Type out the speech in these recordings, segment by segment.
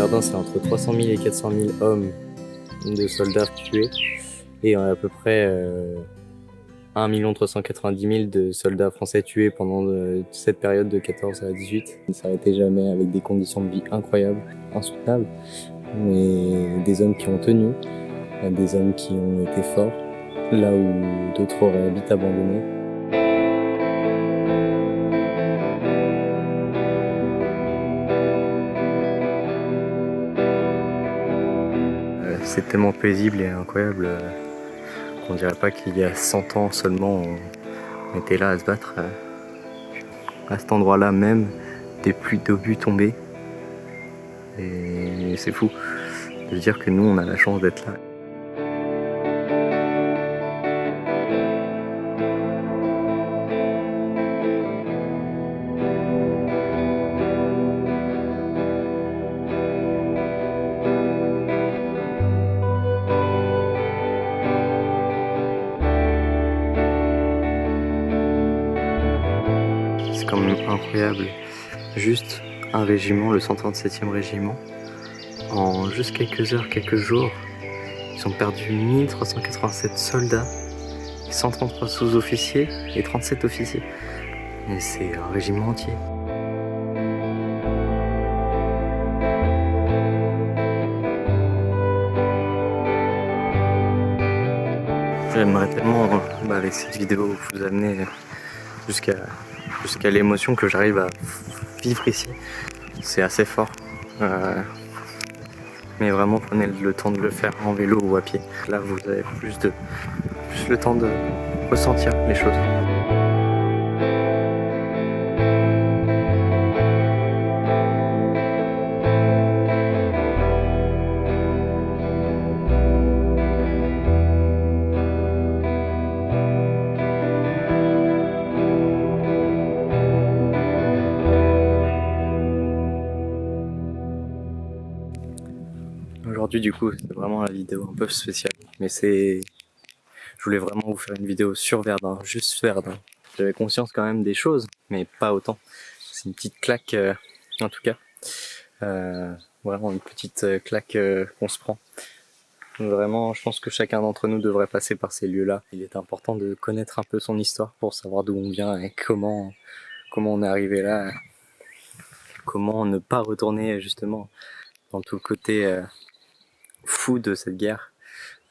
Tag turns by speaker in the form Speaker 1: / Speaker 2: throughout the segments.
Speaker 1: Verdun, c'est entre 300 000 et 400 000 hommes de soldats tués et à peu près 1 390 000 de soldats français tués pendant cette période de 14 à 18. Ils ne s'arrêtaient jamais avec des conditions de vie incroyables, insoutenables, mais des hommes qui ont tenu, des hommes qui ont été forts, là où d'autres auraient vite abandonné. C'est tellement paisible et incroyable qu'on dirait pas qu'il y a 100 ans seulement on était là à se battre. À cet endroit-là même, des pluies d'obus tombées. Et c'est fou de se dire que nous on a la chance d'être là. C'est quand même incroyable, juste un régiment, le 137e régiment, en juste quelques heures, quelques jours, ils ont perdu 1387 soldats, 133 sous-officiers et 37 officiers. Et c'est un régiment entier. J'aimerais tellement, avec cette vidéo, vous amener jusqu'à l'émotion que j'arrive à vivre ici. C'est assez fort. Mais vraiment, prenez le temps de le faire en vélo ou à pied. Là, vous avez plus le temps de ressentir les choses. Aujourd'hui du coup c'est vraiment la vidéo un peu spéciale, mais je voulais vraiment vous faire une vidéo sur Verdun, juste Verdun. J'avais conscience quand même des choses, mais pas autant. C'est une petite claque en tout cas, vraiment une petite claque qu'on se prend. Vraiment je pense que chacun d'entre nous devrait passer par ces lieux-là. Il est important de connaître un peu son histoire pour savoir d'où on vient et comment on est arrivé là, comment ne pas retourner justement dans tout le côté fou de cette guerre,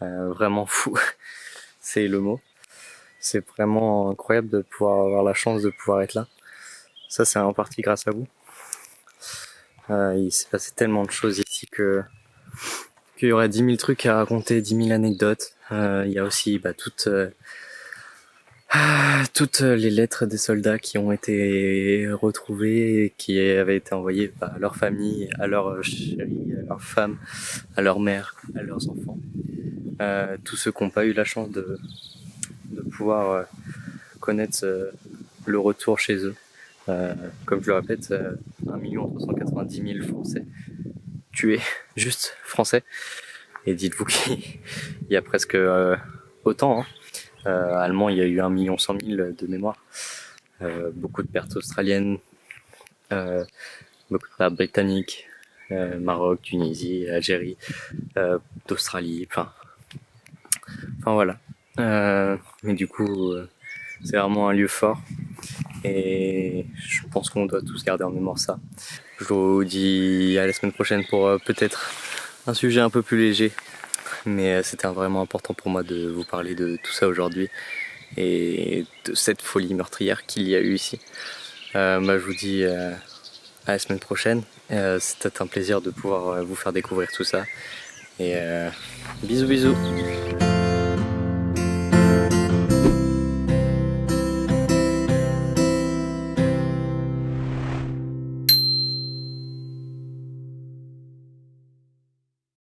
Speaker 1: vraiment fou, c'est le mot. C'est vraiment incroyable de pouvoir avoir la chance de pouvoir être là. Ça c'est en partie grâce à vous. Il s'est passé tellement de choses ici qu'il y aurait 10 000 trucs à raconter, 10 000 anecdotes. Il y a aussi toutes les lettres des soldats qui ont été retrouvées et qui avaient été envoyées à leur famille, à leurs chéris, à leurs femmes, à leur mère, à leurs enfants. Tous ceux qui n'ont pas eu la chance de pouvoir connaître le retour chez eux. Comme je le répète, 1 390 000 Français tués, juste Français. Et dites-vous qu'il y a presque autant, hein. Allemands, il y a eu 1 100 000 de mémoire. Beaucoup de pertes australiennes, beaucoup de pertes britanniques, Maroc, Tunisie, Algérie, d'Australie, enfin voilà. Mais du coup, c'est vraiment un lieu fort et je pense qu'on doit tous garder en mémoire ça. Je vous dis à la semaine prochaine pour peut-être un sujet un peu plus léger. Mais c'était vraiment important pour moi de vous parler de tout ça aujourd'hui et de cette folie meurtrière qu'il y a eu ici. Je vous dis à la semaine prochaine. C'était un plaisir de pouvoir vous faire découvrir tout ça. Et bisous bisous.